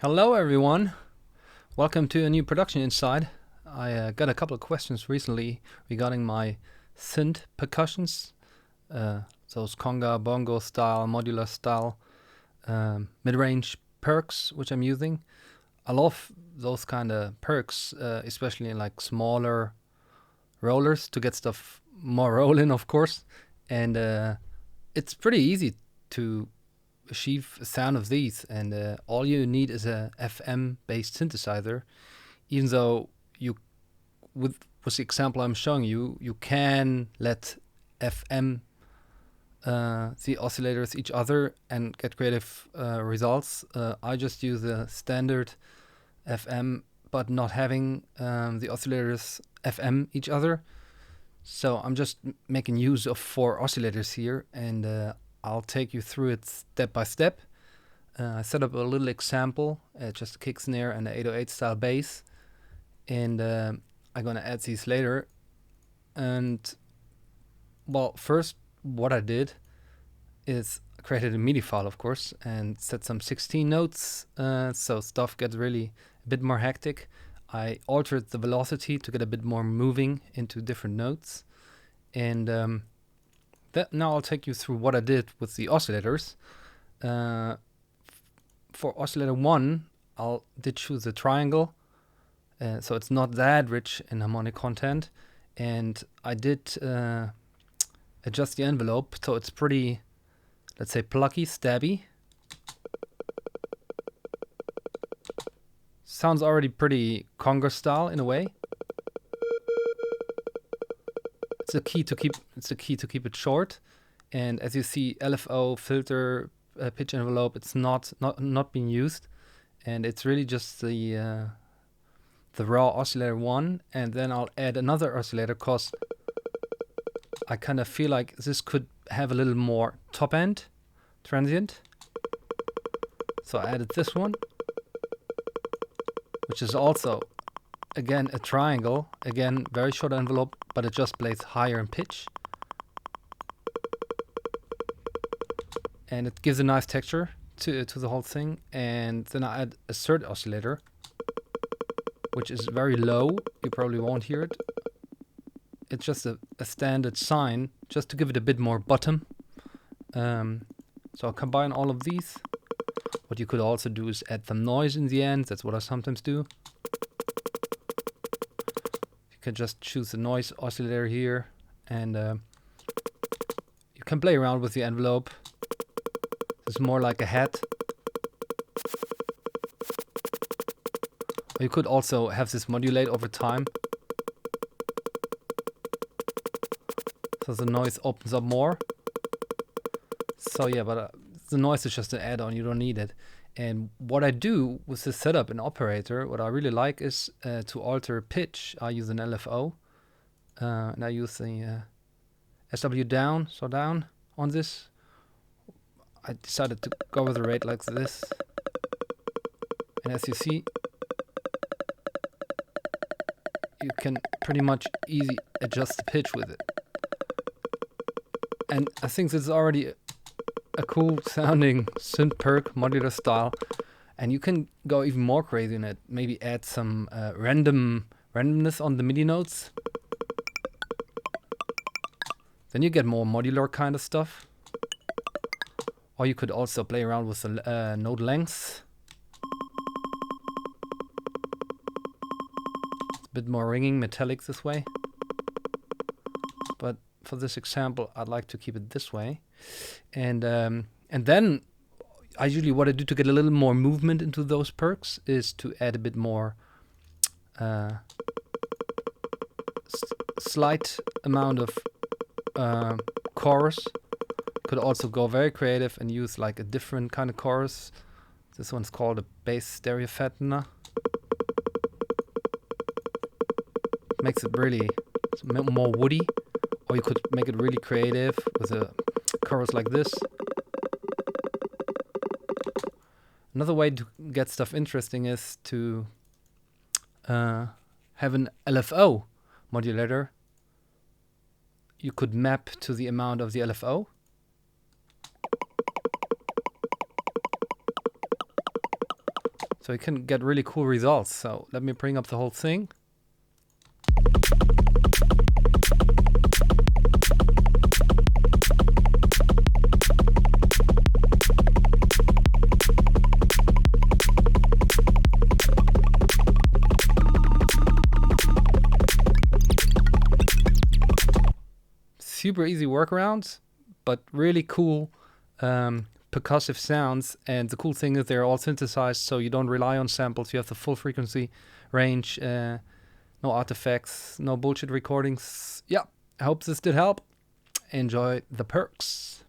Hello everyone, welcome to a new production inside. I got a couple of questions recently regarding my synth percussions, those conga, bongo style, modular style, mid-range perks which I'm using. I love those kind of perks, especially in like smaller rollers to get stuff more rolling, of course. And it's pretty easy to achieve a sound of these, and all you need is a FM based synthesizer. Even though you, with the example I'm showing you, you can let FM the oscillators each other and get creative results. I just use a standard FM, but not having the oscillators FM each other. So I'm just making use of 4 oscillators here, and I'll take you through it step by step. I set up a little example, just a kick snare and an 808 style bass, and I'm gonna add these later. And well, first what I did is created a MIDI file, of course, and set some 16 notes, so stuff gets really a bit more hectic. I altered the velocity to get a bit more moving into different notes, and now I'll take you through what I did with the oscillators. For oscillator 1, did choose a triangle, so it's not that rich in harmonic content, and I did adjust the envelope so it's pretty, let's say, plucky, stabby. Sounds already pretty conga style in a way. It's a key to keep it short, and as you see, LFO filter pitch envelope, it's not being used, and it's really just the raw oscillator 1, and then I'll add another oscillator because I kind of feel like this could have a little more top end transient. So I added this one, which is also again a triangle, again very short envelope, but it just plays higher in pitch, and it gives a nice texture to the whole thing. And then I add a third oscillator, which is very low, you probably won't hear it. It's just a standard sine, just to give it a bit more bottom. So I'll combine all of these. What you could also do is add some noise in the end, that's what I sometimes do. You can just choose the noise oscillator here, and you can play around with the envelope. It's more like a hat. You could also have this modulate over time, so the noise opens up more. So yeah, but the noise is just an add-on, you don't need it. And what I do with this setup in Operator, what I really like is to alter pitch. I use an LFO, and I use the SW down, so down on this. I decided to go with the rate like this, and as you see, you can pretty much easy adjust the pitch with it. And I think this is already a cool sounding synth perk modular style, and you can go even more crazy in it. Maybe add some randomness on the MIDI notes. Then you get more modular kind of stuff. Or you could also play around with the note lengths. It's a bit more ringing, metallic this way. But for this example, I'd like to keep it this way. And then I usually, what I do to get a little more movement into those perks is to add a bit more slight amount of chorus. Could also go very creative and use like a different kind of chorus. This one's called a bass stereo fattener. Makes it really more woody. Or you could make it really creative with a chorus like this. Another way to get stuff interesting is to have an LFO modulator. You could map to the amount of the LFO. So you can get really cool results. So let me bring up the whole thing. Super easy workarounds, but really cool percussive sounds. And the cool thing is they're all synthesized, so you don't rely on samples. You have the full frequency range, no artifacts, no bullshit recordings. Yeah, I hope this did help. Enjoy the perks.